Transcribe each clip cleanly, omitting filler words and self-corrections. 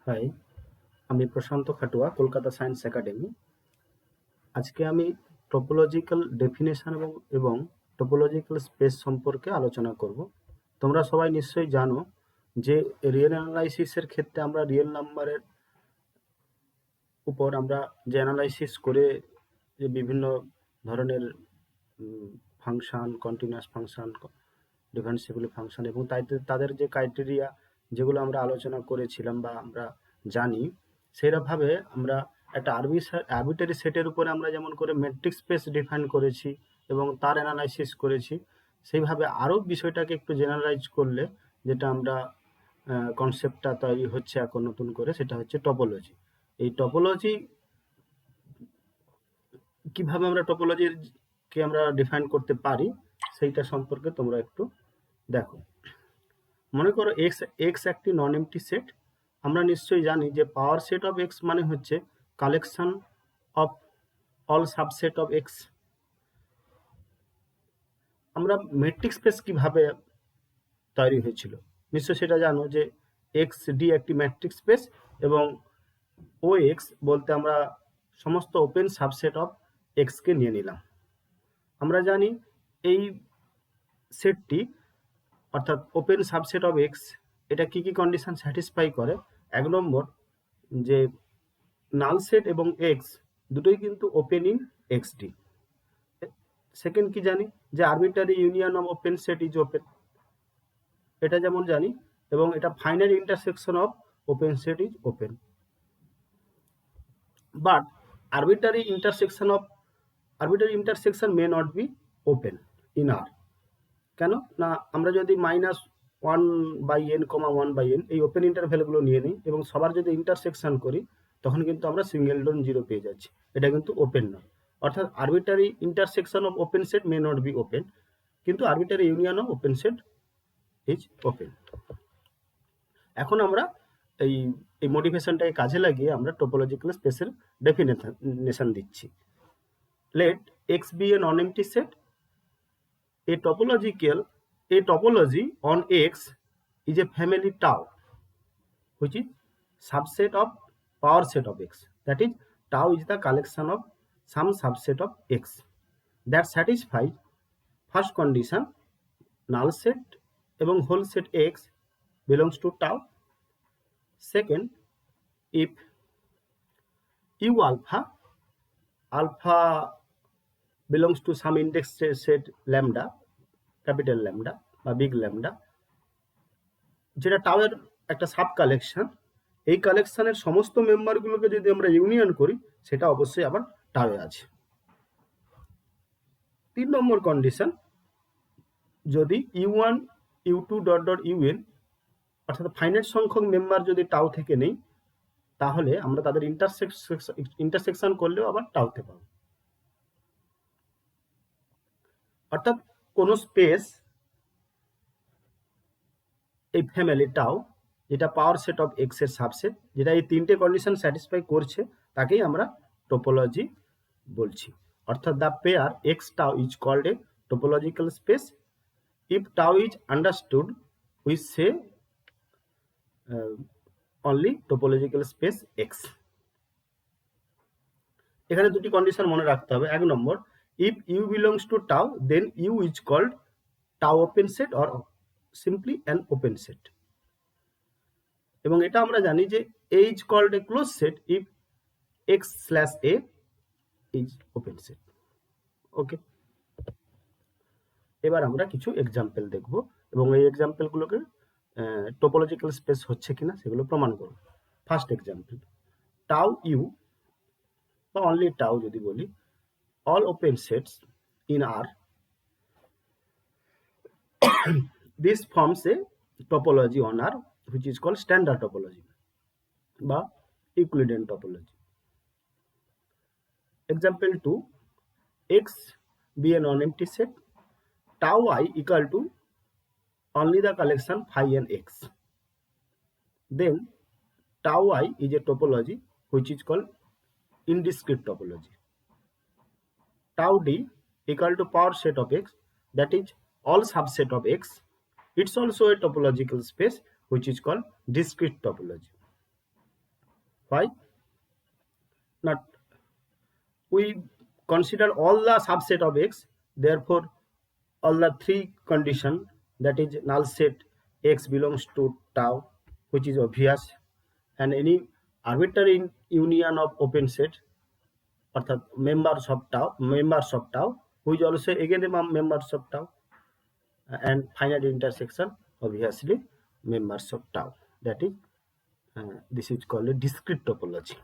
High, আমি প্রশান্ত Khatua, Kolkata science academy. আজকে আমি টপোলজিক্যাল ডেফিনেশন এবং টপোলজিক্যাল স্পেস সম্পর্কে আলোচনা করব। তোমরা সবাই নিশ্চয়ই জানো যে রিয়েল অ্যানালাইসিসের ক্ষেত্রে আমরা রিয়েল নাম্বারের উপর আমরা যে অ্যানালাইসিস করে যে বিভিন্ন ধরনের function, continuous function, differentiable function এবং তাদের যে ক্রাইটেরিয়া যেগুলো আমরা আলোচনা করেছিলাম বা আমরা জানি, সেরকমভাবে আমরা একটা আরবিটারি সেটের উপরে আমরা যেমন করে মেট্রিক স্পেস ডিফাইন করেছি এবং তার অ্যানালাইসিস করেছি, সেইভাবে আরও বিষয়টাকে একটু জেনারেলাইজ করলে যেটা আমরা কনসেপ্টটা তৈরি হচ্ছে এখন নতুন করে, সেটা হচ্ছে টপোলজি। এই টপোলজি কিভাবে আমরা টপোলজিকে আমরা ডিফাইন করতে পারি সেইটা সম্পর্কে তোমরা একটু দেখো। মনে করো এক্স একটি নন এমটি সেট। আমরা নিশ্চয়ই জানি যে পাওয়ার সেট অফ এক্স মানে হচ্ছে collection of all subset of x. আমরা মেট্রিক স্পেস কিভাবে তৈরি হয়েছিল নিশ্চয়ই সেটা জানো যে এক্স ডি একটি ম্যাট্রিক স্পেস এবং ও এক্স বলতে আমরা সমস্ত ওপেন সাবসেট অফ এক্সকে নিয়ে নিলাম। আমরা জানি এই সেটটি অর্থাৎ ওপেন সাবসেট অফ এক্স এটা কি কি কন্ডিশন স্যাটিসফাই করে। এক নম্বর, যে নাল সেট এবং এক্স দুটোই কিন্তু open in x D. Second কি জানি যে arbitrary union of open set is open, এটা যেমন জানি, এবং এটা final intersection of open set is open. But arbitrary intersection may not be open in R। কেন না, আমরা যদি -1/n, 1/n এই ওপেন ইন্টারভ্যালগুলো নিয়ে নিই এবং সবার যদি ইন্টারসেকশন করি, তখন কিন্তু আমরা সিঙ্গেলটন জিরো পেয়ে যাচ্ছি। এটা কিন্তু ওপেন নয়। অর্থাৎ arbitrary intersection of open set may not be open, কিন্তু arbitrary union of open set is open. এখন আমরা এই এই মোটিভেশনটাকে কাজে লাগিয়ে আমরা টোপোলজিক্যাল স্পেসের ডেফিনেশন দিচ্ছি। Let X be a non empty set. A topology on X is a family tau, which is subset of power set of X. That is, tau is the collection of some subset of X that satisfies first condition, null set এবং whole set X belongs to tau. Second, if U alpha belongs to some index set lambda, capital lambda বা big lambda, যেটা টাওয়ের একটা sub collection, এই কালেকশনের সমস্ত মেম্বারগুলোকে যদি আমরা union করি, সেটা অবশ্যই আবার টাওয়ে আছে। 3 নম্বর কন্ডিশন, যদি ইউ1 ইউ2 ডট ডট ইউএন অর্থাৎ ফাইনাইট সংখ্যক মেম্বার যদি টাও থেকে নেই, তাহলে আমরা তাদের ইন্টারসেকশন করলেও আবার টাওতে পাবো। অর্থাৎ কোন স্পেস এই ফ্যামিলি টাও যেটা পাওয়ার সেট অফ এক্স এর সাবসেট, যেটা এই তিনটে কন্ডিশন স্যাটিসফাই করছে, তাকেই আমরা টোপোলজি বলছি। অর্থাৎ the pair X tau is called a topological space. If tau is understood, we say only topological space X. এখানে দুটি কন্ডিশন মনে রাখতে হবে। এক নম্বর, if U belongs to tau, then U is called tau open set or simply an open set. এবং এটা আমরা জানি যে A is called a closed set if X slash A is open set. Okay, এবার আমরা কিছু example দেখব এবং এই এক্সাম্পলগুলোকে টোপোলজিক্যাল স্পেস হচ্ছে কিনা সেগুলো প্রমাণ করব। ফার্স্ট এক্সাম্পল, টাও ইউ বা অনলি টাও যদি বলি, all open sets in R, this forms a topology on R which is called standard topology বা Euclidean topology. Example 2, X be a non-empty set, tau I equal to only the collection phi and X. Then tau I is a topology which is called indiscrete topology. Tau D equal to power set of X, that is all subset of X. It's also a topological space which is called discrete topology. Why? Not we consider all the subset of X, therefore all the three condition, that is null set X belongs to tau, which is obvious, and any arbitrary union of open set অর্থাৎ members of tau which also again members of tau, and finite intersection obviously members of tau, that is this is called a discrete topology.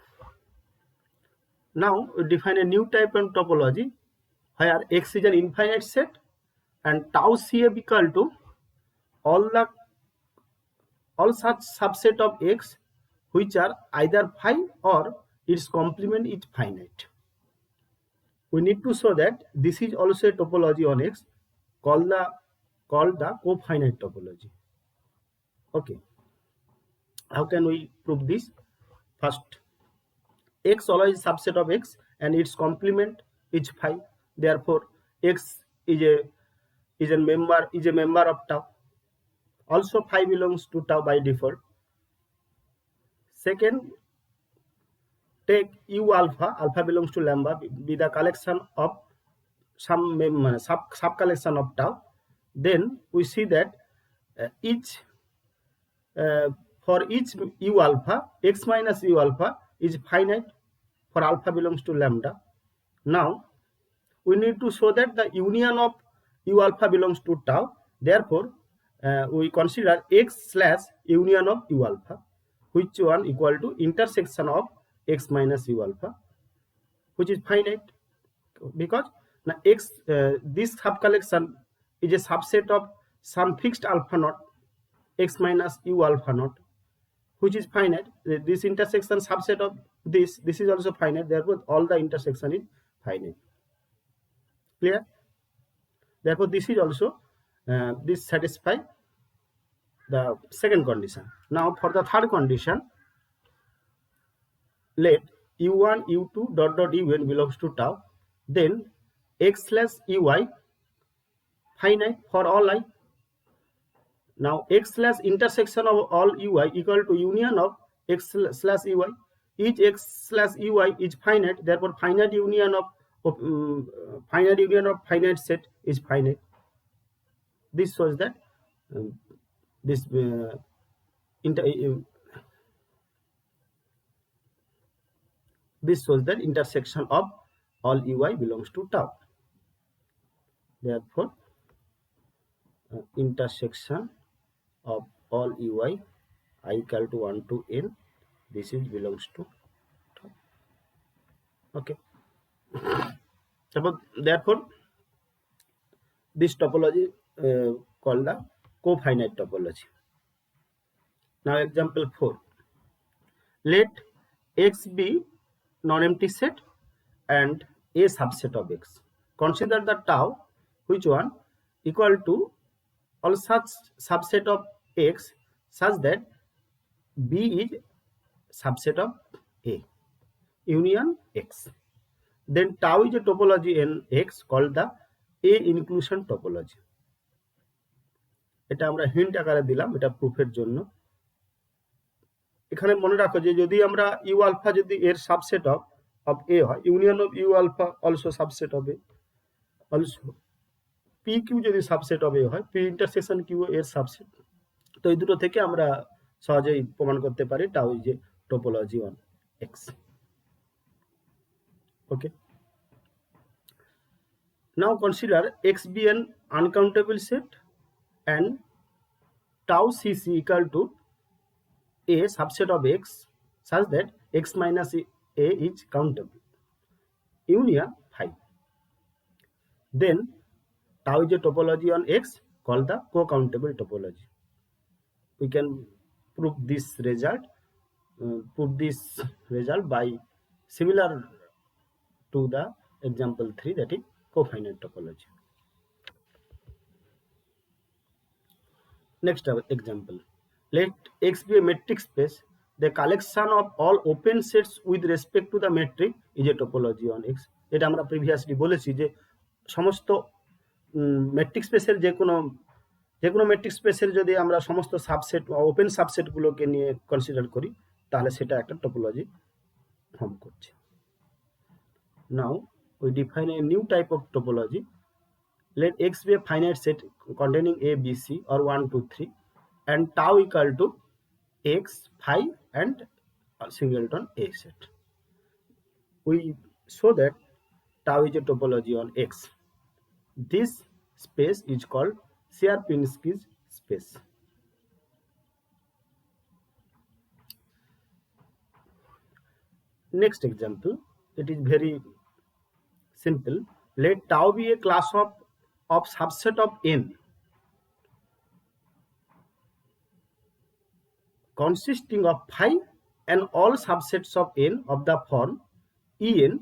Now we define a new type of topology where X is an infinite set and tau CF equal to all such subset of X which are either phi or its complement is finite. We need to show that this is also a topology on X called the cofinite topology. Okay, how can we prove this? First, X always subset of X and its complement is phi, therefore X is a member of tau. Also phi belongs to tau by default. Second, take U alpha belongs to lambda, be the collection of some sub collection of tau. Then we see that for each U alpha, X minus U alpha is finite for alpha belongs to lambda. Now we need to show that the union of U alpha belongs to tau, therefore we consider X slash union of U alpha, which one equal to intersection of X minus U alpha, which is finite because now X this subcollection is a subset of some fixed alpha naught X minus U alpha naught, which is finite. This intersection subset of this is also finite, therefore all the intersection is finite. Clear? Therefore this is also this satisfy the second condition. Now for the third condition, let u1 u2 dot un belongs to tau, then X slash uy finite for all I. Now X slash intersection of all uy equal to union of X slash uy. Each X slash uy is finite, therefore finite union of finite set is finite. This shows that this shows that intersection of all uy belongs to tau. Therefore intersection of all uy I equal to 1 to n, this is belongs to tau. Okay, therefore this topology called the cofinite topology. Now example 4, let X be non-empty set and a subset of X. Consider the tau which one equal to all such subset of X such that B is subset of A union X. Then tau is a topology in X called the A inclusion topology. এটা আমরা hint আকারে দিলাম এটা প্রুফের জন্য। এখানে মনে রাখো যে যদি আমরা ইউ আলফা যদি এর সাবসেট অফ এ হয়, union of U alpha also subset of A, also P Q যদি সাবসেট অফ এ হয়, পি ইন্টারসেকশন কিউ এর সাবসেট। তো এই দুটো থেকে আমরা সহজেই প্রমাণ করতে পারি tau is a topology on X. Okay, now consider X be an uncountable set and tau cc equal to a subset of X such that X minus a is countable union phi. Then tau is a topology on X called the co-countable topology. We can prove this result by similar to the example 3, that is cofinite topology. Next example, let X be a metric space. The collection of all open sets with respect to the metric is a topology on X. এটা আমরা previously বলেছি যে সমস্ত metric স্পেসের যে কোনো metric স্পেসের যদি আমরা সমস্ত সাবসেট ওপেন সাবসেটগুলোকে নিয়ে কনসিডার করি তাহলে সেটা একটা টোপোলজি ফর্ম করছে। নাও we define a new type of topology. Let X be a finite set containing A, B, C or 1, 2, 3 and tau equal to X, phi and singleton A set. We show that tau is a topology on X. This space is called Sierpinski's space. Next example, it is very simple. Let tau be a class of subset of n consisting of phi and all subsets of n of the form En,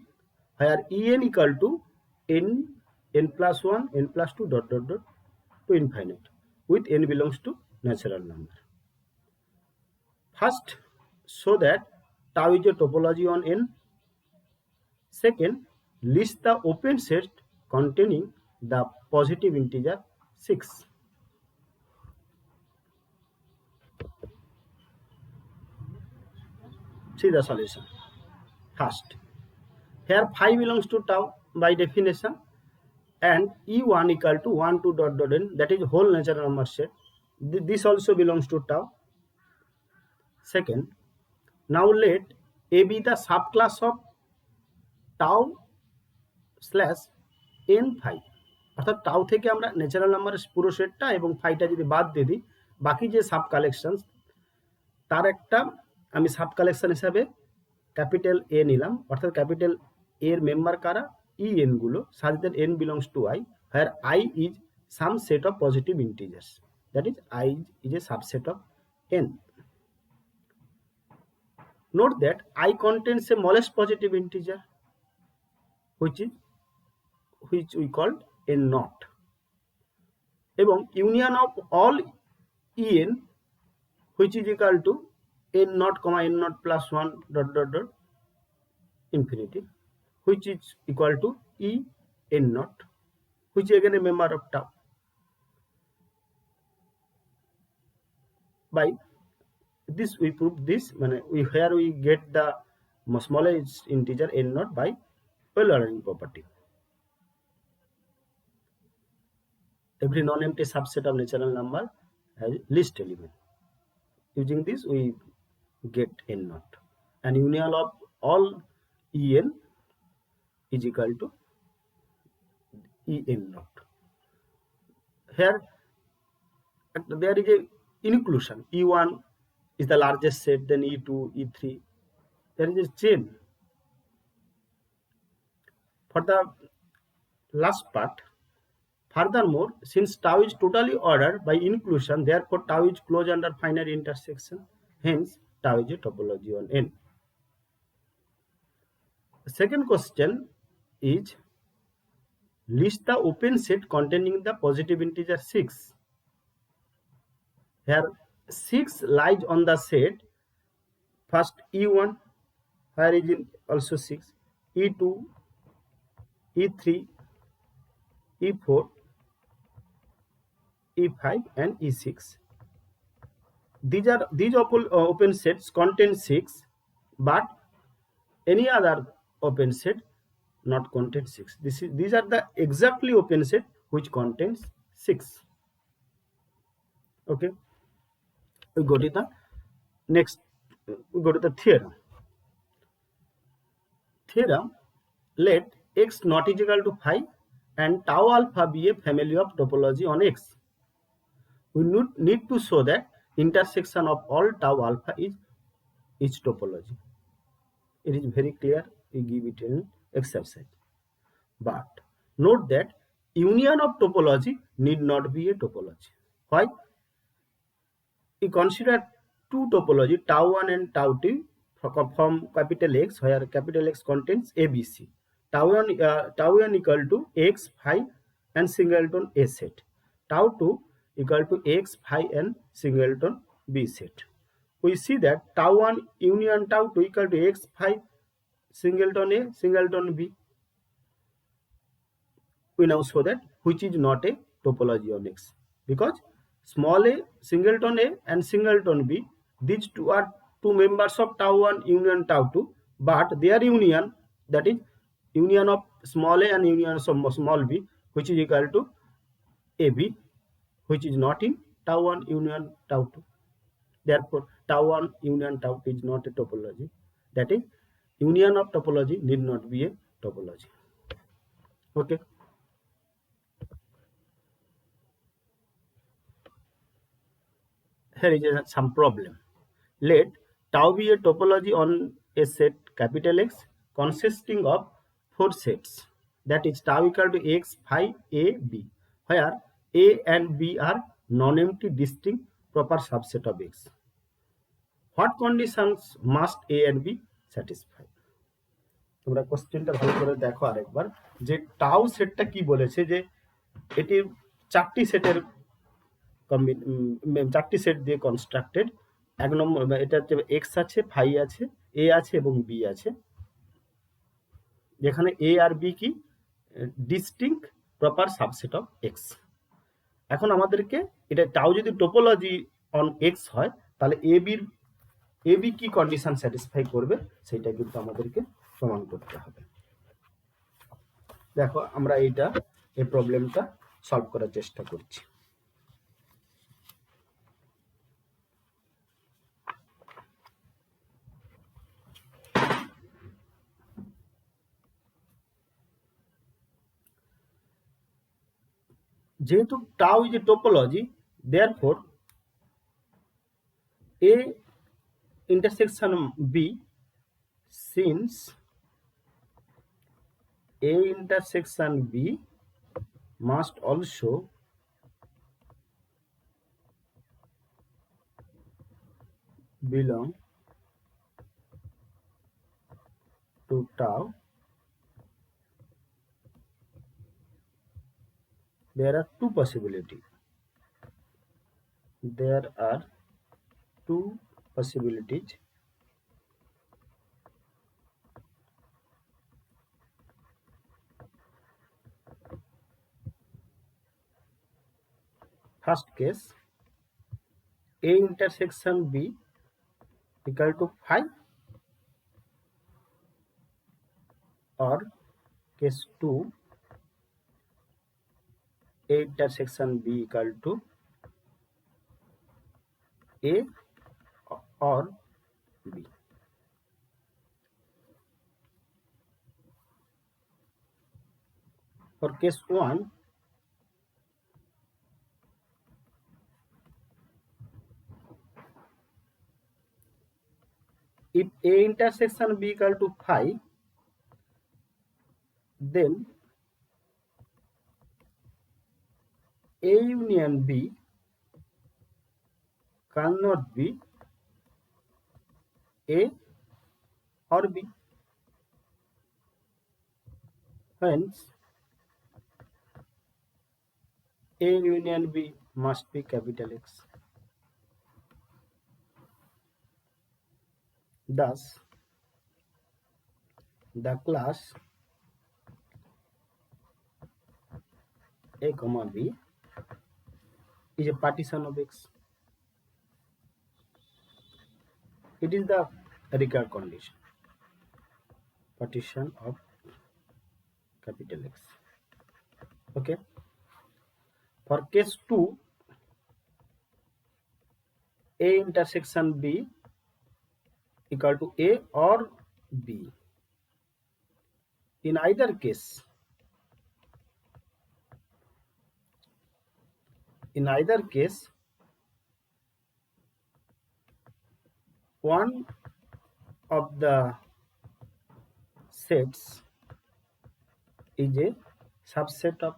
where En equal to n, n plus 1, n plus 2 dot dot dot to infinite, with n belongs to natural number. First, show that tau is a topology on n. Second, list the open set containing the positive integer 6. See the solution. First, here phi belongs to tau by definition, and E1 equal to 1 2 dot dot n, that is whole natural number set. This also belongs to tau. Second, now let A be the subclass of tau slash n phi. অর্থাৎ tau থেকে আমরা natural নাম্বারের পুরো সেটটা এবং ফাইটা যদি বাদ দিয়ে দিই, বাকি যে সাব কালেকশন তার একটা আমি সাব কালেকশন হিসাবে ক্যাপিটাল এ নিলাম। অর্থাৎ ক্যাপিটাল এর মেম্বার কারা? ই এন গুলো, such that n belongs to I, where I is some set of positive integers, that is I is a subset of n. Note that I contains a smallest positive integer which we called n naught, এবং union of all en which is equal to n naught comma n naught plus 1 dot dot dot infinity, which is equal to e n naught, which is again a member of tau. By this we prove this, here we get the smallest integer n naught by Euler-Ring property. Every non-empty subset of natural number has least element. Using this we get n naught, and union of all en is equal to en naught. Here there is a inclusion. E1 is the largest set, then E2, E3. There is a chain. For the last part, furthermore, since tau is totally ordered by inclusion, therefore tau is closed under finite intersection. Hence, tau is a topology on n. The second question is, list the open set containing the positive integer 6. Here 6 lies on the set. First E1, where is also 6, E2, E3, E4, E5 and E6. These open sets contain 6, but any other open set not contain 6. These are the exactly open set which contains 6. Okay, we go to the next. We go to the theorem. Theorem: let x not is equal to phi and tau alpha be a family of topology on X. We need to show that intersection of all tau alpha is topology. It is very clear. We give it an exercise. But note that union of topology need not be a topology. Why? We consider two topology, tau 1 and tau 2, from capital X, where capital X contains ABC. Tau 1 equal to X, phi and singleton A set. Tau 2 equal to X, phi and singleton B set. We see that tau 1 union tau 2 equal to X, phi, singleton A, singleton B. We now show that which is not a topology on X, because small a, singleton A and singleton B, these two are two members of tau 1 union tau 2, but their union, that is union of small a and union of small b, which is equal to AB, which is not in tau 1 union tau 2. Therefore, tau 1 union tau 2 is not a topology. That is, union of topology need not be a topology. Okay. Here is some problem. Let tau be a topology on a set capital X consisting of 4 sets. That is tau equal to X, phi, A, B, where A and B are non-empty distinct proper subset of X. What conditions must A and B satisfy? তোমরা কোশ্চেনটা ভালো করে দেখো আরেকবার, যে tau সেটটা কি বলেছে, যে এটি চারটি সেট দিয়ে কনস্ট্রাক্টেড। এক নম্বর, এটা এক্স আছে, ফাই আছে, এ আছে এবং বি আছে, যেখানে এ আর বি কি distinct proper subset of x. এখন আমাদেরকে এটা টাউ যদি টোপোলজি অন এক্স হয়, তাহলে এ বি কি কন্ডিশন স্যাটিসফাই করবে সেটা কিন্তু আমাদেরকে প্রমাণ করতে হবে। দেখো আমরা এই প্রবলেমটা সলভ করার চেষ্টা করছি। যেহেতু tau is a topology, therefore A intersection B, since A intersection B must also belong to tau, there are two possibilities. There are two possibilities. First case, A intersection B equal to phi, or case 2, A intersection B equal to A or B. For case 1, if A intersection B equal to phi, then A union B cannot be A or B. Hence, A union B must be capital X. Thus, the class A comma B is a partition of X. It is the required condition. Partition of capital X. Okay. For case 2, A intersection B equal to A or B. In either case, one of the sets is a subset of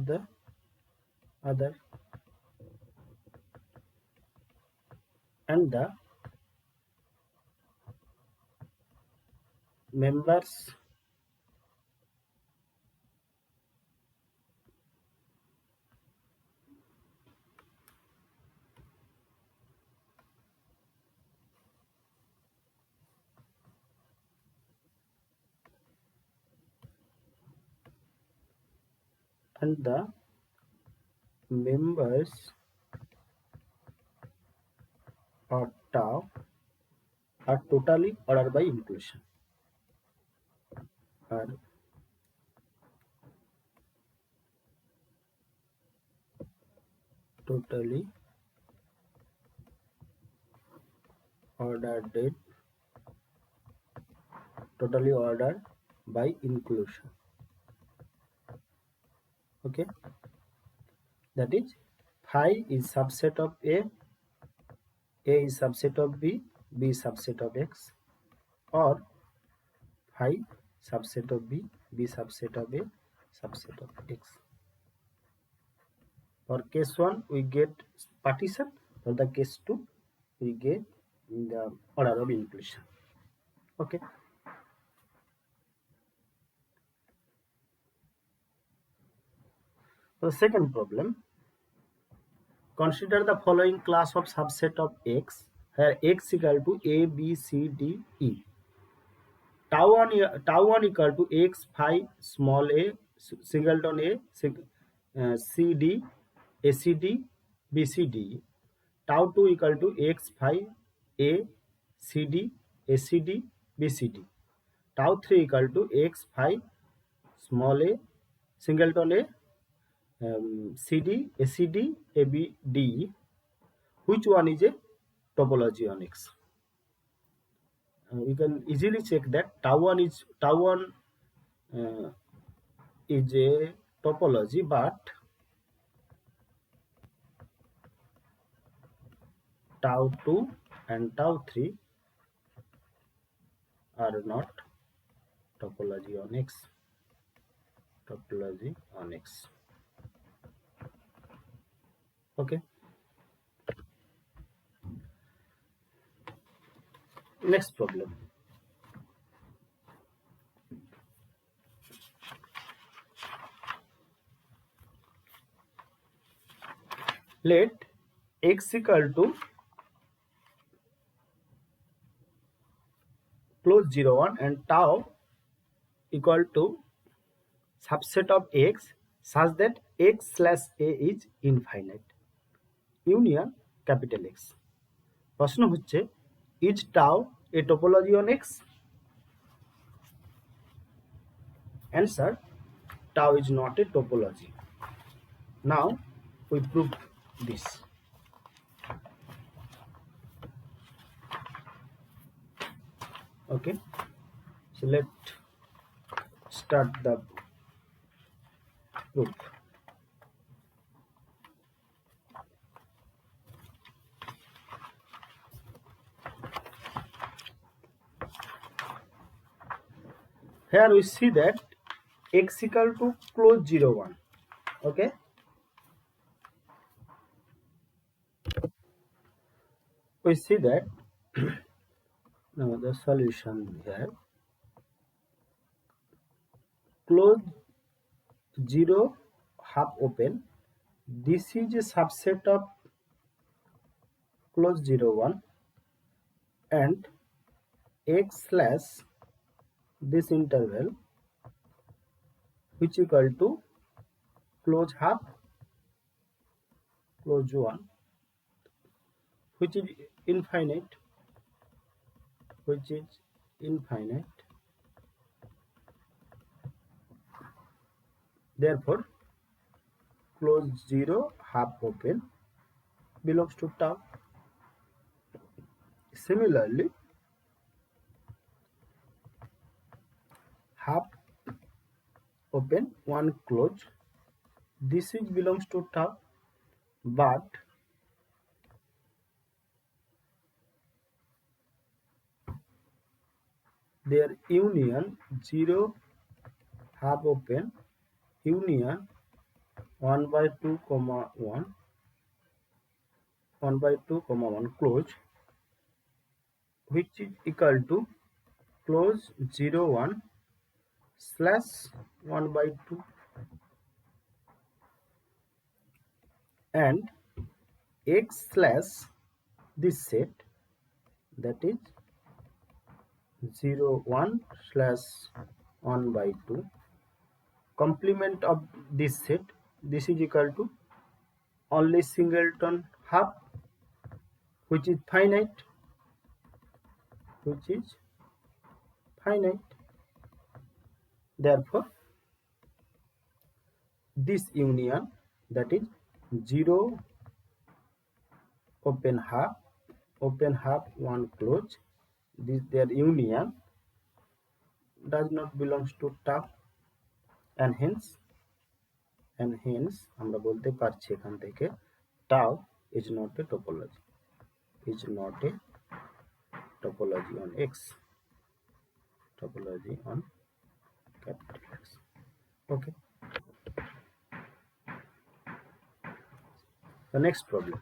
the other. And the members and the members of tau are totally ordered by inclusion. Are totally ordered by inclusion. Okay, that is phi is subset of A is subset of B is subset of X, or phi subset of B subset of A, subset of X. For case 1 we get partition, for the case 2 we get the order of inclusion. Okay. The second problem, consider the following class of subset of X where X equal to A, B, C, D, E. Tau1 equal to X phi small a singleton A, CD, ACD, BCD. Tau2 equal to X phi A, CD, ACD, BCD. Tau3 equal to X phi small a singleton A, CD, ACD, ABD. Which one is a topology on X? We can easily check that tau1 is a topology, but tau2 and tau3 are not topology on X. Okay. Next problem. Let X equal to close 0 1 and tau equal to subset of X such that X slash A is infinite. Union capital X. প্রশ্ন হচ্ছে, is tau a topology on X? Answer, tau is not a topology. Now we prove this. Okay, so let's start the proof. Here we see that X equal to close 0 1. Okay, we see that now the solution here, close 0 half open, this is a subset of close 0 1 and X slash this interval which equal to close half close 1 which is infinite, therefore close 0 half open belongs to tau. Similarly, half open 1 close, this is belongs to tau, but their union 0 half open union 1 by 2 comma 1 close which is equal to close 0 1 slash 1 by 2 and X slash this set, that is 0 1 slash 1 by 2 complement of this set, this is equal to only singleton half, which is finite, therefore this union, that is 0 open half 1 close, this their union does not belongs to tau, and hence আমরা বলতে পারছি এখান থেকে tau is not a topology on X, topology on capital X. Okay, the next problem,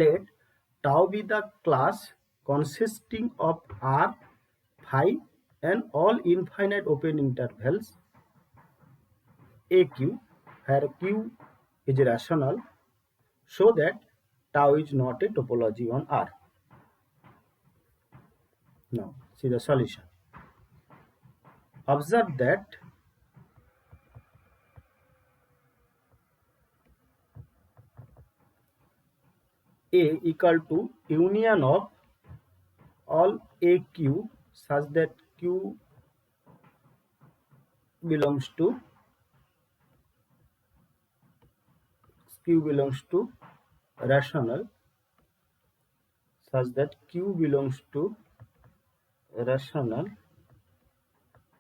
let tau be the class consisting of R, phi and all infinite open intervals AQ, where Q is rational, so that tau is not a topology on R. Now see the solution. Observe that A equal to union of all AQ such that Q belongs to rational, such that Q belongs to rational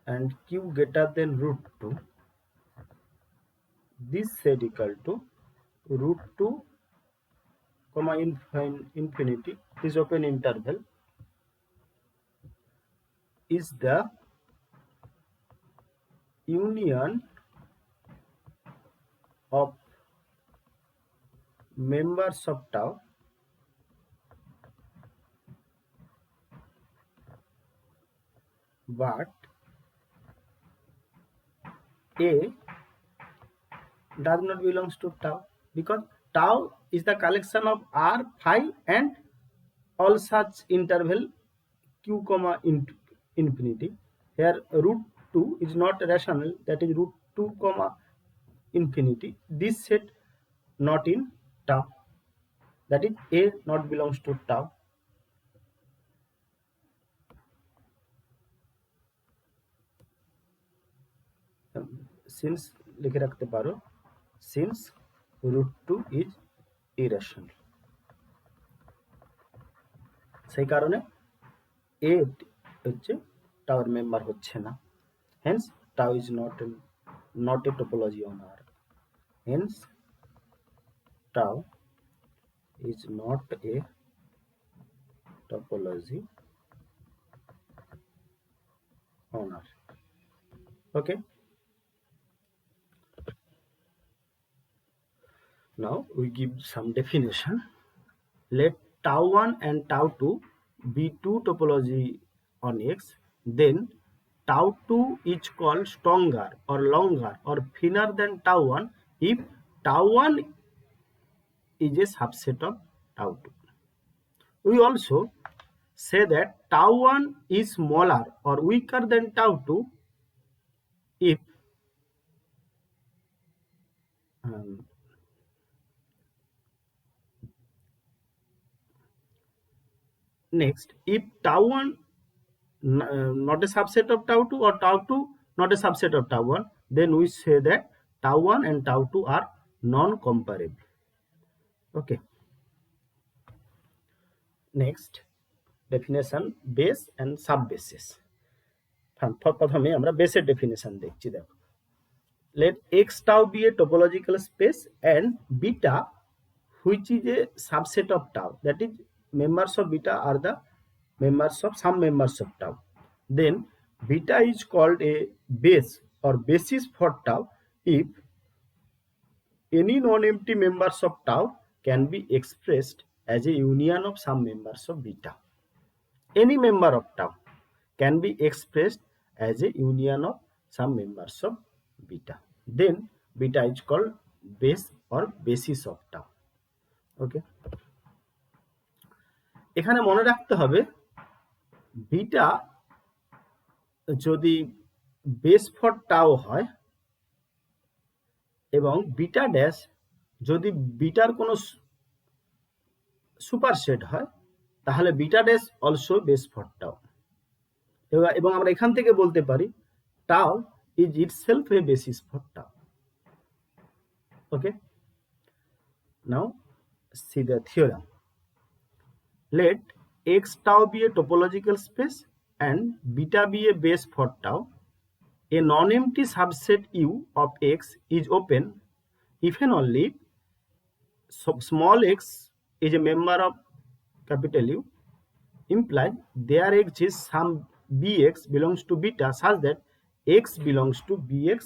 and Q greater than √2, this set equal to √2 comma infinity, this open interval is the union of members of tau but A does not belongs to tau, because tau is the collection of R, phi and all such interval Q comma infinity. Here √2 is not rational, that is √2 comma infinity, this set not in tau, that is A not belongs to tau. Since লিখে রাখতে পারো, since √2 is irrational, সেই কারণে A হচ্ছে tau এর member হচ্ছে না, hence tau is not a topology on R, hence tau is not a topology on R. Okay, now we give some definition. Let tau 1 and tau 2 be two topology on X, then tau 2 is called stronger or longer or thinner than tau 1 if tau 1 is a subset of tau 2. We also say that tau 1 is smaller or weaker than tau 2 if next, if tau 1 not a subset of tau 2 or tau 2 not a subset of tau 1, then we say that tau 1 and tau 2 are non-comparable. Okay, next definition, base and sub-bases. প্রথমে আমরা বেসের definition দেখছি, দেখো, let X tau be a topological space and beta which is a subset of tau, that is members of beta are the some members of tau, then beta is called a base or basis for tau if any non-empty members of tau can be expressed as a union of some members of beta. Any member of tau can be expressed as a union of some members of beta, then beta is called base or basis of tau. Okay, এখানে মনে রাখতে হবে beta যদি base for টাও হয় এবং beta dash যদি bitter কোনো সুপারসেট হয় তাহলে beta dash also base for tau, এবং আমরা এখান থেকে বলতে পারি tau is itself A basis for tau. Okay, now see the theorem. Let x tau be a topological space and beta be a base for tau. A non-empty subset U of X is open if and only small x is a member of capital U, implies there exists some Bx belongs to beta such that X belongs to Bx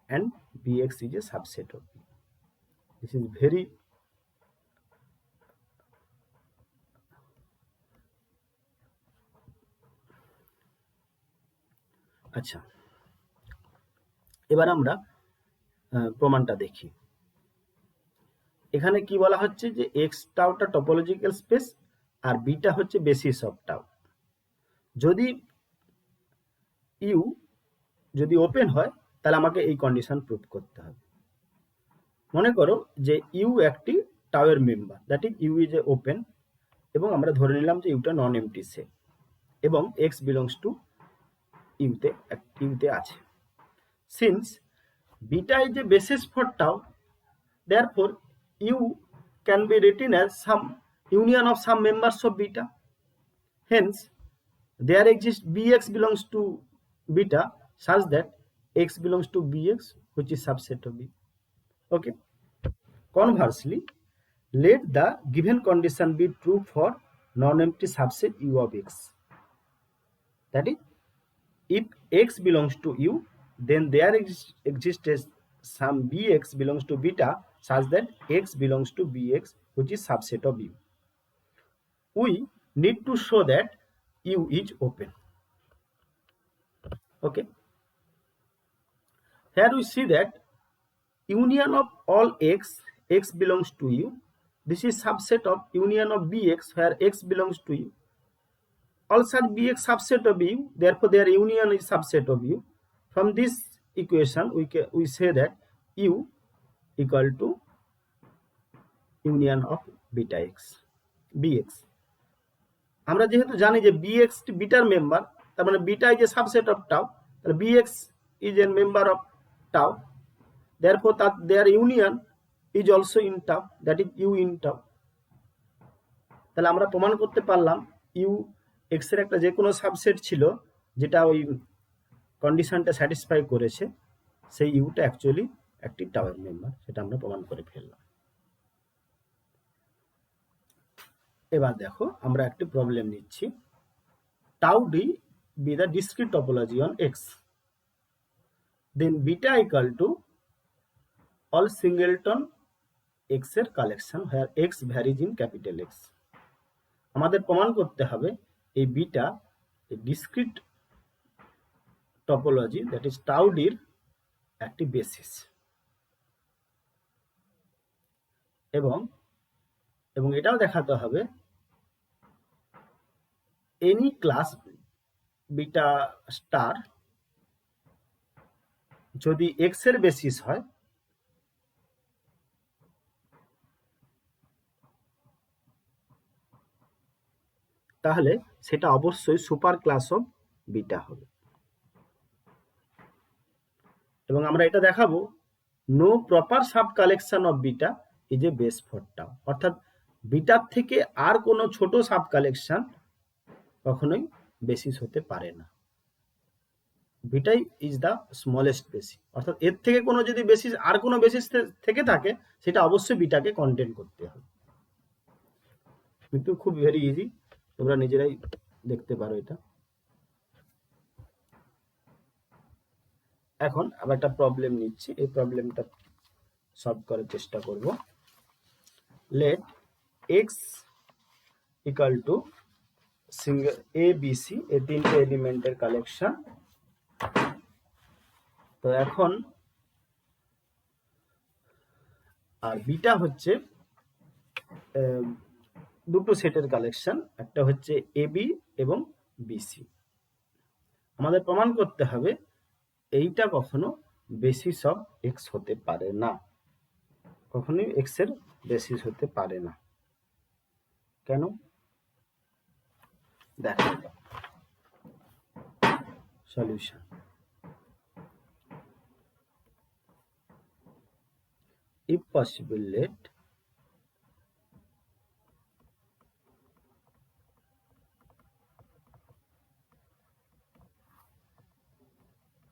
and Bx is a subset of B. This is very আচ্ছা। এবার আমরা প্রমাণটা দেখি। এখানে কি বলা হচ্ছে যে এক্স টাউটা টপোলজিক্যাল স্পেস আর বিটা হচ্ছে বেসিস অফ টাউ। যদি ইউ যদি ওপেন হয় তাহলে আমাকে এই কন্ডিশন প্রুভ করতে হবে। মনে করো যে ইউ একটি টাউয়ের member, that is U is a open, এবং আমরা ধরে নিলাম যে ইউটা নন এমটি সেট এবং এক্স বিলংস টু ইউতে আছে। Since beta is a basis for tau, therefore U can be written as some union of some members of beta. Hence, there exists Bx belongs to beta such that X belongs to Bx, which is subset of B. Okay. Conversely, let the given condition be true for non-empty subset U of X. That is, if X belongs to U, then there exists some Bx belongs to beta such that X belongs to Bx, which is subset of U. We need to show that U is open. Okay. Here we see that union of all X belongs to U. This is subset of union of Bx where X belongs to U. All such Bx subset of U, therefore their union is subset of U. From this equation we say that U equal to union of beta X, Bx. আমরা যেহেতু জানি যে Bx bitter member, তার মানে beta is A subset of tau, তাহলে Bx is a member of tau, therefore their union is also in tau, that is U in tau. তাহলে আমরা প্রমাণ করতে পারলাম ইউ এক্স এর একটা যে কোনো সাবসেট ছিল যেটা ওই কন্ডিশনটা স্যাটিসফাই করেছে, সেই ইউটা অ্যাকচুয়ালি একটি টাওয়ার মেম্বার, সেটা আমরা প্রমাণ করে ফেললাম। এবার দেখো আমরা একটি প্রবলেম নিচ্ছি। Tau D be the discrete topology on X, then beta equal to all singleton X এর collection where X varies in capital X. আমাদের প্রমাণ করতে হবে এই beta discrete topology that is tau ডির একটি বেসিস, এবং এটাও দেখাতে হবে এনি ক্লাস বিটা স্টার যদি এক্স এর বেসিস হয় তাহলে সেটা অবশ্যই সুপার ক্লাস অফ বিটা হবে। এবং আমরা এটা দেখাবো no proper sub collection of beta is a base for tau, অর্থাৎ বিটার থেকে আর কোনো ছোট সাব কালেকশন কখনোই বেসিস হতে পারে না। বিটাই ইজ দ্য স্মলেস্ট বেসিস, অর্থাৎ এর থেকে কোনো যদি বেসিস আর কোনো বেসিস থেকে থাকে সেটা অবশ্যই বিটাকে কন্টেন করতে হবে। কিন্তু খুব ভেরি ইজি, তোমরা নিজেরাই দেখতে পারো এটা। এখন আবার একটা প্রবলেম নিচ্ছি, এই প্রবলেমটা সলভ করার চেষ্টা করব। Let X equal to single A B C, এই তিনটে এলিমেন্টের কালেকশন। তো এখন আর বিটা হচ্ছে দুটো সেটের কালেকশন, একটা হচ্ছে এ বি এবং বিসি। আমাদের প্রমাণ করতে হবে এইটা কখনো বেসিস অফ এক্স হতে পারে না। কখনোই এক্স এর বেসিস হতে পারে না। কেন? দেখো solution. if possible let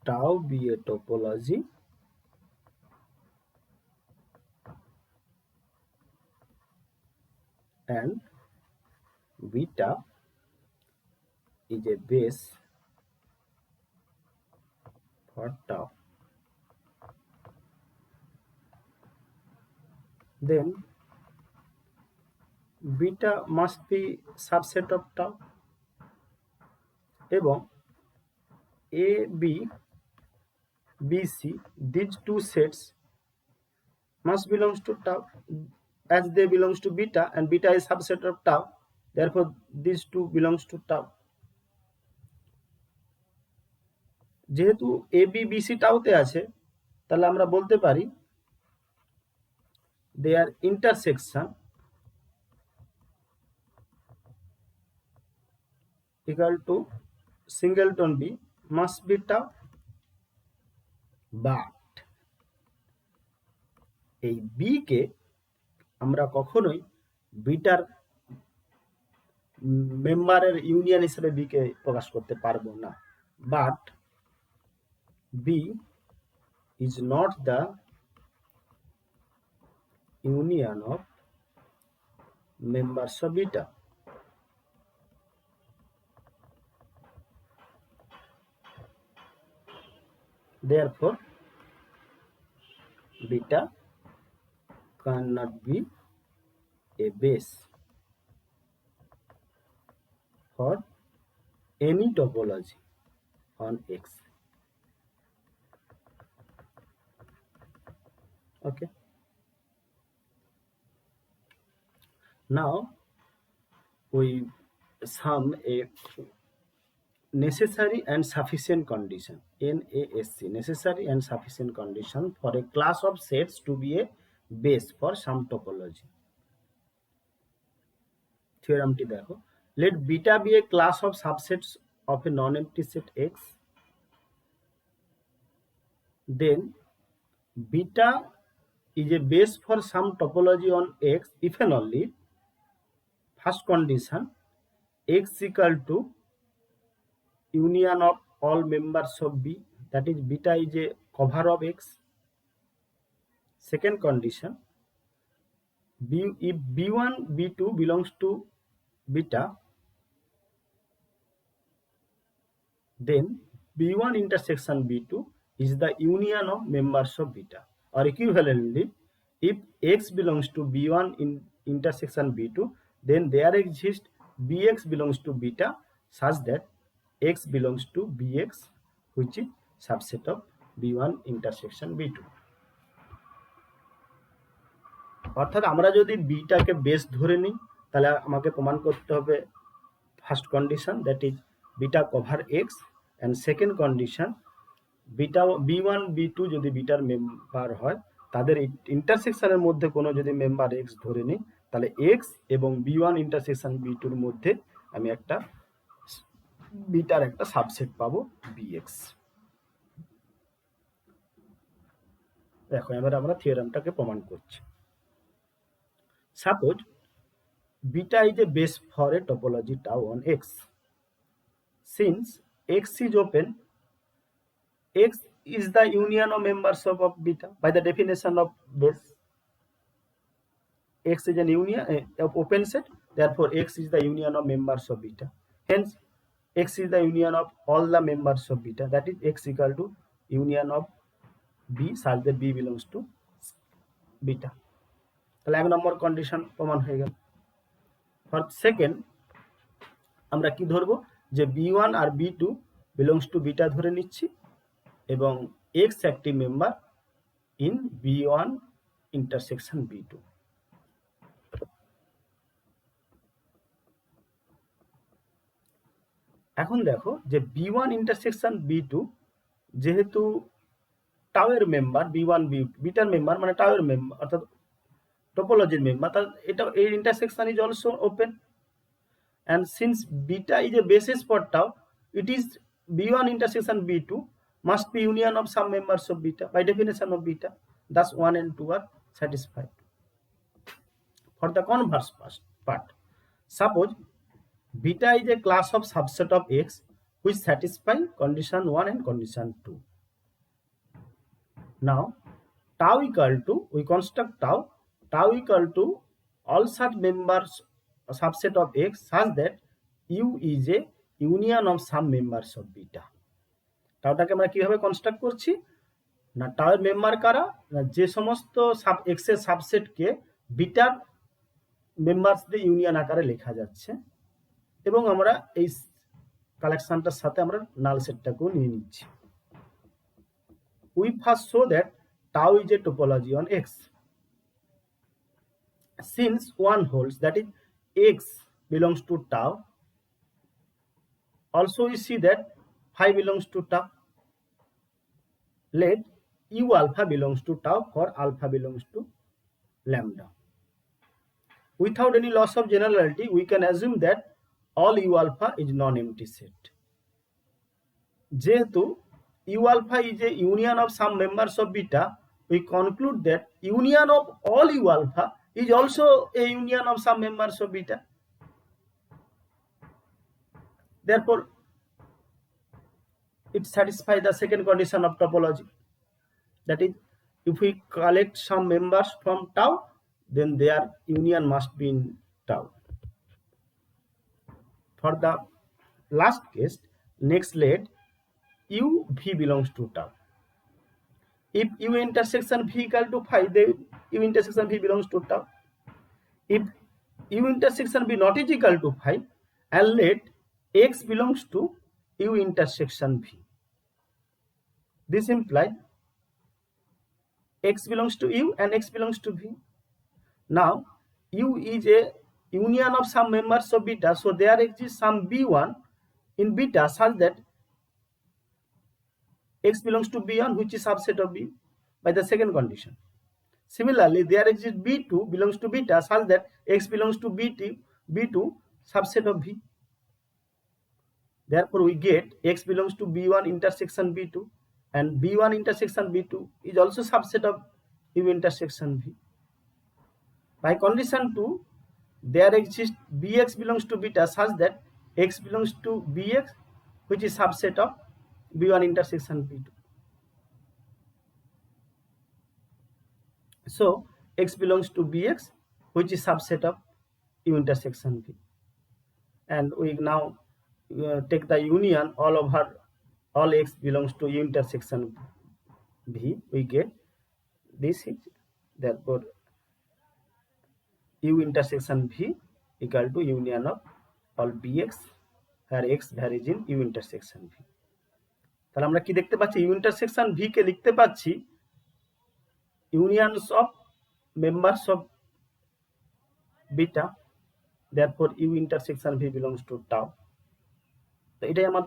tau be a topology and beta is a base for tau, then beta must be subset of tau এবং a b b c these two sets must belongs to tau as they belongs to beta and beta is subset of tau, therefore these two belongs to tau. যেহেতু A B B C টাউতে আছে তাহলে আমরা বলতে পারি their intersection equal to singleton b must be tau, but এই B কে আমরা কখনোই bitter মেম্বারের ইউনিয়ন হিসেবে বি কে প্রকাশ করতে পারবো না, but B is not the union of members of beta. Therefore, beta cannot be a base for any topology on X. Okay. Now we sum a necessary and sufficient condition, NASC, necessary and sufficient condition for a class of sets to be a base for some topology. Theorem ti dekho, let beta be a class of subsets of a non-empty set X, then beta is a base for some topology on X if and only first condition X equal to union of all members of B, that is beta is a cover of X. Second condition, if B1 B2 belongs to beta, then B1 intersection B2 is the union of members of beta, or equivalently if X belongs to B1 intersection B2, then there exists Bx belongs to beta such that X belongs to Bx, which is subset of B1 intersection B2. অর্থাৎ আমরা যদি বিটাকে base ধরে নিই তাহলে আমাকে প্রমাণ করতে হবে first condition, that is beta cover X, and second condition beta B one B two যদি বিটার মেম্বার হয় তাদের ইন্টারসেকশনের মধ্যে কোনো যদি মেম্বার এক্স ধরে নিই তাহলে এক্স এবং বি1 ইন্টারসেকশন বি2 এর মধ্যে আমি একটা বিটার একটা সাবসেট পাবো বিএক্স। দেখো এবার আমরা থিওরামটাকে প্রমাণ করছি। Suppose beta is a base for a topology tau on X. Since X is open, X is the union of members of beta by the definition of base. X is an union of open set, therefore X is the union of members of beta. Hence, X is the union of all the members of beta, that is X equal to union of B such that B belongs to beta. তাহলে এক নম্বর condition প্রমাণ হয়ে গেল। For second আমরা কি ধরবো, যে B one আর বি2 বিলংস টু বিটা ধরে নিচ্ছি এবং এক্স একটি member in B one intersection B two. এখন দেখো যে বি1 ইন্টারসেকশন বি2 যেহেতু টাওয়ের মেম্বার, বি1 বিটার মেম্বার মানে টাওয়ের মেম্বার, অর্থাৎ topology member, eta a intersection is also open, and since beta is a basis for tau, it is b1 intersection b2 must be union of some members of beta by definition of beta, thus 1 and 2 are satisfied. For the converse part, suppose beta is a class of subset of X which satisfy condition 1 and condition 2. Now tau equal to, we construct tau equal to all such members subset of X such that U is a union of some members of beta. টাউটাকে আমরা কিভাবে construct করছি না, টাউয়ের member কারা না, যে সমস্ত x এর সাবসেটকে bitter members দিয়ে ইউনিয়ন আকারে লেখা যাচ্ছে, এবং আমরা এই কালেকশনটার সাথে আমরা নাল সেটটাকেও নিয়ে নিচ্ছি। We first show that tau is a topology on X. Since one holds that is X belongs to tau, also we see that phi belongs to tau. Let U alpha belongs to tau for alpha belongs to lambda. Without any loss of generality, we can assume that all U alpha is non-empty set. যেহেতু U alpha is a union of some members of beta, we conclude that union of all U alpha is also a union of some members of beta. Therefore, it satisfies the second condition of topology. That is, if we collect some members from tau, then their union must be in tau. For the last case, next let U V belongs to tau. If U intersection V equal to phi, then U intersection V belongs to tau. If U intersection B not is equal to phi, and let X belongs to U intersection V. This implies X belongs to U and X belongs to V. Now U is a union of some members of beta, so there exists some B1 in beta such that X belongs to B1, which is subset of B by the second condition. Similarly, there exists B2 belongs to beta such that X belongs to B2 subset of V. Therefore, we get X belongs to B1 intersection B2, and B1 intersection B2 is also subset of U intersection V. By condition 2, there exists Bx belongs to beta such that X belongs to Bx, which is subset of B1 intersection B2. So X belongs to Bx, which is subset of U intersection V. And we now take the union all over all X belongs to U intersection V, we get this is, therefore U intersection V equal to union of all Bx where X varies in U intersection V. তাহলে আমরা কি দেখতে পাচ্ছি, U intersection V কে লিখতে পাচ্ছি unions of members of beta, therefore U intersection V belongs to tau. তো এটাই আমার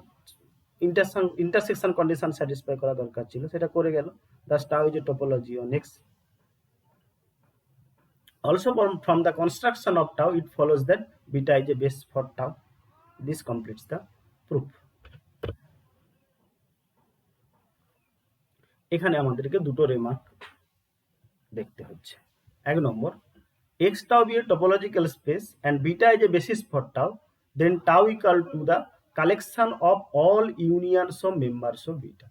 intersection condition satisfy করা দরকার ছিল, সেটা করে গেল। Thus tau is a topology on X. Also from the construction of tau, it follows that beta is a base for tau. This completes the proof. এখানে আমাদেরকে দুটো রিমার্ক দেখতে হচ্ছে। এক নম্বর, X tau be a topological space and beta is a basis for tau, then tau equal to the collection of all unions of members of beta.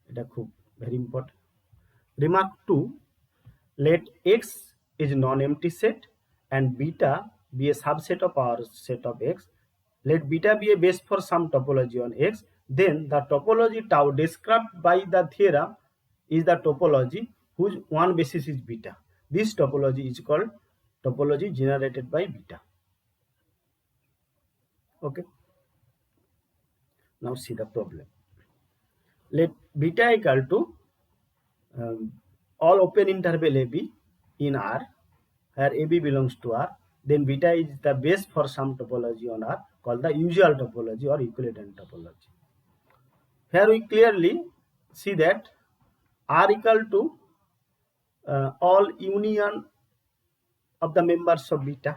এটা খুব very important. Remark 2, let X is non-empty set and beta be a subset of our set of X. Let beta be a base for some topology on X, then the topology tau described by the theorem is the topology whose one basis is beta. This topology is called topology generated by beta. Okay. Now see the problem. Let beta equal to all open interval AB in R, where AB belongs to R, then beta is the base for some topology on R called the usual topology or equivalent topology. Here we clearly see that R equal to all union of the members of beta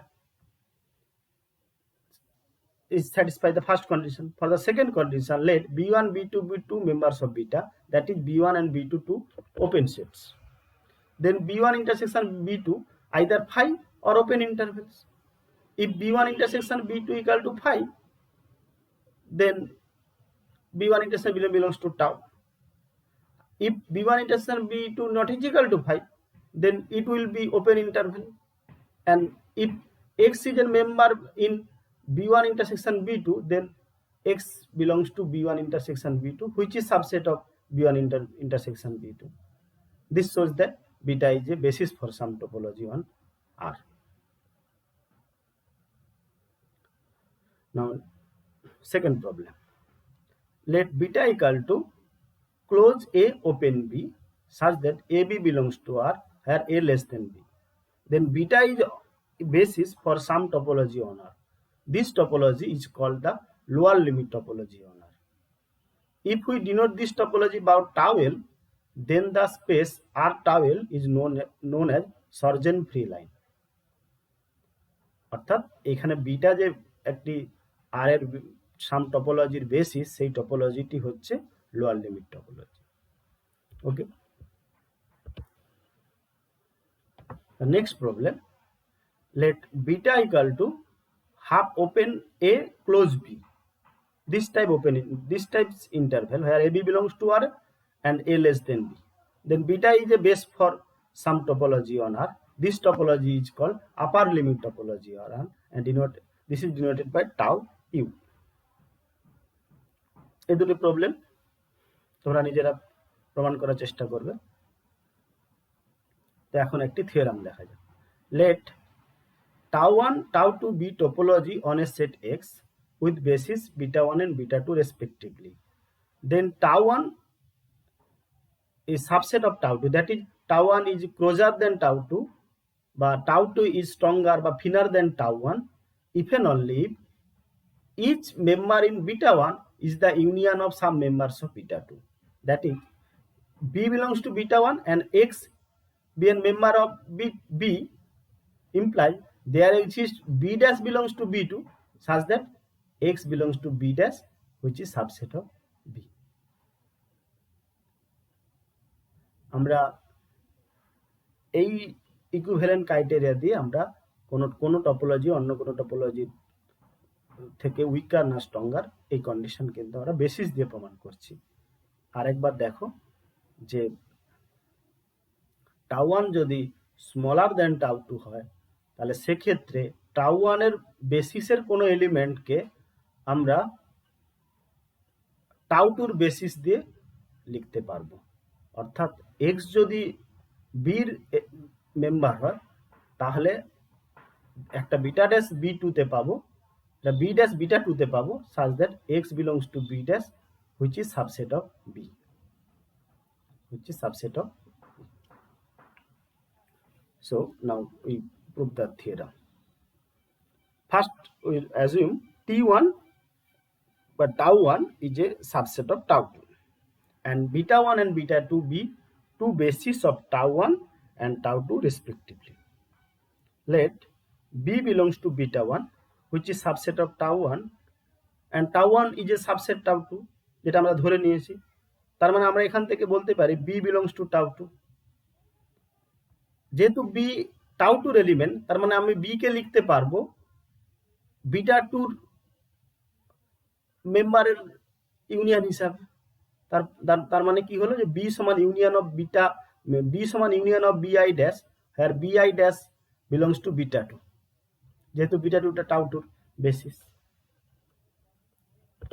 is satisfy the first condition. For the second condition, let B1, B2 be two members of beta, that is B1 and B2 two open sets. Then B1 intersection B2 either phi or open intervals. If B1 intersection B2 equal to phi, then B1 intersection belongs to tau. If B1 intersection B2 not is equal to phi, then it will be open interval. And if X is a member in B1 intersection B2, then X belongs to B1 intersection B2, which is subset of B1 intersection B2. This shows that beta is a basis for some topology on R. Now, second problem. Let beta equal to close A open B such that AB belongs to R where A less than B. Then beta is a basis for some topology on R. This topology is called the lower limit topology on R. If we denote this topology by tau L, then the space R tau L is known as Sargent free line. অর্থাৎ এখানে beta যে একটি আর এর সাম টপোলজির basis, সেই টপোলজিটি হচ্ছে lower limit topology. Okay, the next problem, let beta equal to half open A close B. This type's interval where AB belongs to R and A less than B. Then beta is a base for some topology on R. This topology is called upper limit topology on R, and this is denoted by tau u. এই দুটি problem তোমরা নিজেরা প্রমাণ করার চেষ্টা করবে। তো এখন একটি থিওরাম দেখা যাক। Let tau 1 tau 2 be topology on a set X with basis beta 1 and beta 2 respectively. Then tau 1 is subset of tau 2, that is tau 1 is closer than tau 2, but tau 2 is stronger but thinner than tau 1 if and only if each member in beta 1 is the union of some members of beta 2. That is, B belongs to beta 1 and X be a member of B implies there exists B dash belongs to B2 such that X belongs to B dash, which is subset of B. আমরা এই equivalent criteria দিয়ে আমরা কোনো topology অন্য কোনো topology থেকে weaker না stronger, এই কন্ডিশন কিন্তু আমরা বেসিস দিয়ে প্রমাণ করছি। আরেকবার দেখো যে tau 1 যদি স্মলার দেন tau 2 হয়, তাহলে সেক্ষেত্রে tau 1 এর বেসিসের কোনো এলিমেন্টকে আমরা tau 2 এর বেসিস দিয়ে লিখতে পারবো। অর্থাৎ x যদি b এর মেম্বার হয়, তাহলে একটা বিটা ড্যাশ b2 তে পাবো, এটা b ড্যাশ বিটা 2 তে পাবো, such that x belongs to b dash, which is subset of b, So now we prove the theorem. First we will assume t1 but tau 1 is a subset of tau 2 and beta 1 and beta 2 be two bases of tau 1 and tau 2 respectively. Let b belongs to beta 1, which is subset of tau 1, and tau 1 is a subset tau 2, যেটা আমরা ধরে নিয়েছি। তার মানে আমরা এখান থেকে বলতে পারি b belongs to tau 2। যেহেতু b tau 2 এর এলিমেন্ট, তার মানে আমি b কে লিখতে পারবো বিটা 2 মেম্বারের ইউনিয়ন হিসাবে। তার মানে কি হলো যে b সমান ইউনিয়ন অফ বিটা, b সমান union of bi dash, where bi dash belongs to beta 2, যেহেতু বিটা 2 টা tau 2 বেসিস।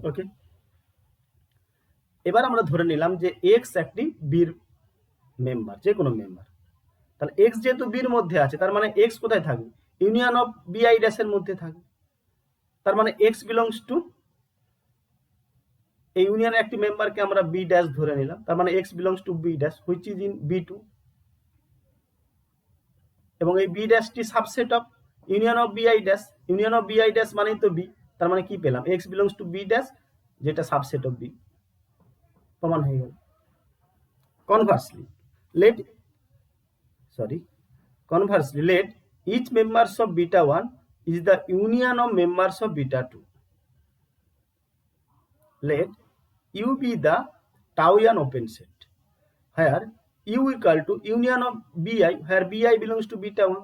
ওকে, এবার আমরা ধরে নিলাম যে x একটি b এর মেম্বার, যে কোনো মেম্বার। তাহলে x যেহেতু b এর মধ্যে আছে, তার মানে x কোথায় থাকবে? ইউনিয়ন অফ bi ড্যাশ এর মধ্যে থাকবে। তার মানে x belongs to এই ইউনিয়নের একটি মেম্বারকে আমরা b ড্যাশ ধরে নিলাম, তার মানে x belongs to b dash, which is in b2, এবং এই b ড্যাশটি subset of union of bi dash. Union of bi dash মানেই তো b, তার মানে কি পেলাম? x belongs to b dash, যেটা সাবসেট অফ b, প্রমাণ হয়ে গেল। Conversely, let each members of beta 1 is the union of members of beta 2. Let U be the Taoian open set, where U equal to union of Bi, where Bi belongs to beta 1.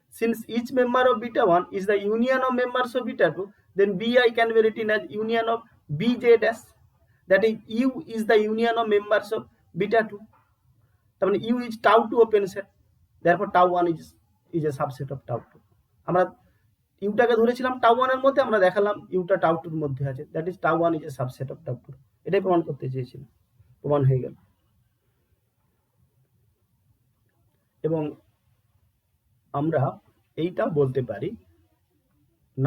Since each member of beta 1 is the union of members of beta 2, then Bi can be written as union of Bj dash. That is, U is the union of members of beta 2. তার মানে U is tau 2 open set. Therefore, tau 1 is a subset of tau 2. আমরা ইউটাকে ধরেছিলাম tau 1 এর মধ্যে, আমরা দেখালাম Yuta tau 2 এর মধ্যে আছে। That is tau 1 is a subset of tau 2. এটাই প্রমাণ করতে চেয়েছিলাম, প্রমাণ হয়ে গেল। এবং আমরা এইটা বলতে পারি,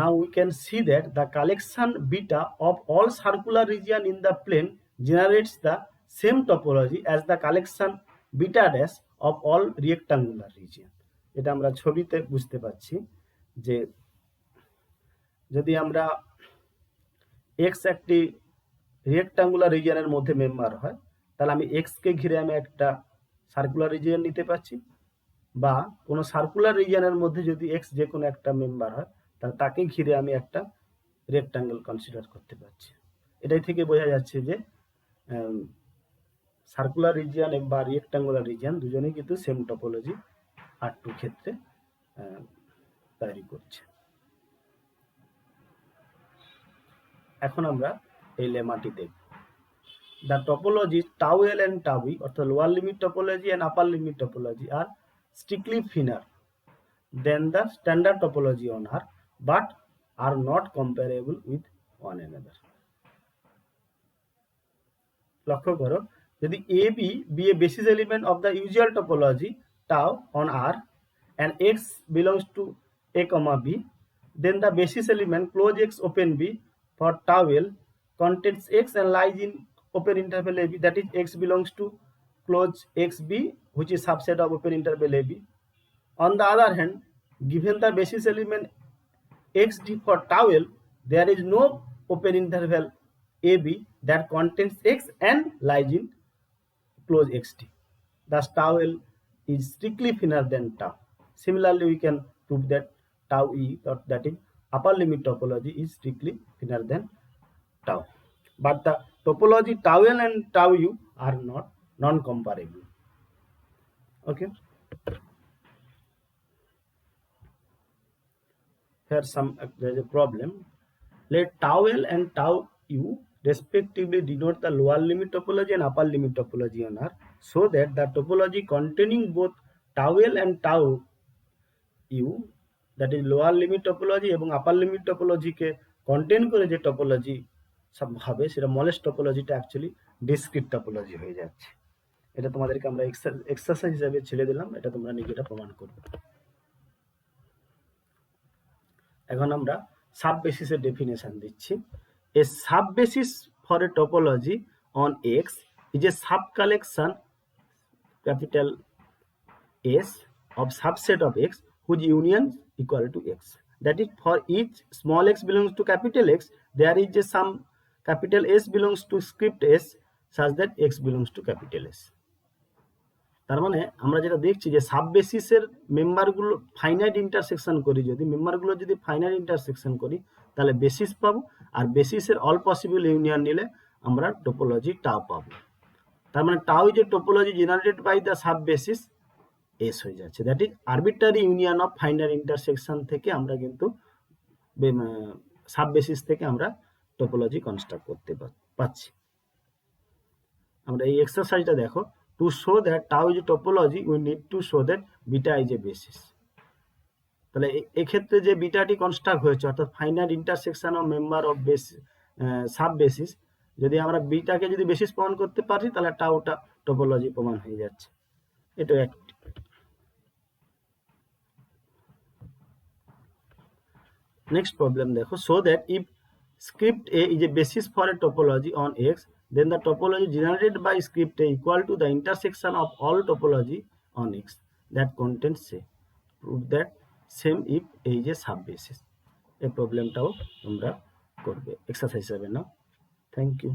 now we can see that the collection beta of all circular region in the plane generates the same topology as the collection beta dash of all rectangular region. এটা আমরা ছবিতে বুঝতে পাচ্ছি যে যদি আমরা x একটি রেক্টাঙ্গুলার রিজিয়নের মধ্যে মেম্বার হয়, তাহলে আমি x কে ঘিরে আমি একটা সার্কুলার রিজিয়ন নিতে পারছি, বা কোনো সার্কুলার রিজিয়নের মধ্যে যদি x যে কোনো একটা মেম্বার হয়, তাহলে তাকে ঘিরে আমি একটা রেক্টাঙ্গেল কনসিডার করতে পারছি। এটাই থেকে বোঝা যাচ্ছে যে সার্কুলার রিজিয়ন বা রেক্টাঙ্গুলার রিজিয়ন দুজনেই কিন্তু সেম টপোলজি R2 ক্ষেত্রে তৈরি করছে। এখন আমরা এই লেমাটি দেখব। The topologies tau L and tau E, অর্থাৎ lower limit topology and upper limit topology, are strictly thinner than the standard topology on R, but are not comparable with one another. লক্ষ্য করো, যদি AB be a basis element of the usual topology tau on R and X belongs to A, B, then the basis element close X open B for tau L contains X and lies in open interval AB, that is X belongs to close XB, which is subset of open interval AB. On the other hand, given the basis element XD for tau L, there is no open interval AB that contains X and lies in close XD. Thus, tau L is strictly thinner than tau. Similarly, we can prove that tau E, that is upper limit topology, is strictly thinner than tau. But the topology tau L and tau U are not non-comparable. Okay. Here there is a problem. Let tau L and tau U respectively denote the lower limit topology and upper limit topology on R, so that the topology containing both tau L and tau U, that is lower limit topology এবং upper limit topology কে contain করে যে topology সব হবে, সেটা molest টপোলজিটা actually discrete topology হয়ে যাচ্ছে। এটা তোমাদেরকে আমরা এক্সারসাইজ হিসাবে ছেড়ে দিলাম, এটা তোমরা নিজেরা প্রমাণ করবে। এখন আমরা সাব বেসিসের ডেফিনেশন দিচ্ছি। A sub basis for a topology on X is a sub collection capital S of subset of X whose union equal to X. That is, for each small x belongs to capital X, there is a some capital S belongs to script S such that X belongs to capital S. তার মানে আমরা যেটা দেখছি যে sub বেসিসের মেম্বারগুলো finite intersection করি, যদি মেম্বারগুলো যদি finite intersection করি তাহলে বেসিস পাবো, আর বেসিসের অল পসিবল ইউনিয়ন নিলে আমরা টোপোলজি টাও পাবো। তার মানে tau is a topology generated by the sub basis S হয়ে যাচ্ছে। That is arbitrary union of finite intersection থেকে আমরা কিন্তু সাব বেসিস থেকে আমরা টোপোলজি কনস্ট্রাক্ট করতে পারছি। আমরা এই এক্সারসাইজটা দেখো। To show that tau is a topology, we need to show that beta is a basis. তাহলে এক্ষেত্রে যে বিটাটি কনস্ট্রাক্ট হয়েছে, অর্থাৎ finite intersection of member of sub basis, যদি আমরা বিটাকে যদি বেসিস প্রমাণ করতে পারি তাহলে টাউটা টপোলজি প্রমাণ হয়ে যাচ্ছে। এটা একটি। নেক্সট প্রবলেম দেখো। So that if script A is a basis for a topology on X, then the topology generated by script A equal to the intersection of all topology on X that contains A. Prove that same if A is a sub-basis. এই প্রবলেমটাও তোমরা করবে exercise হিসেবে নাও। Thank you.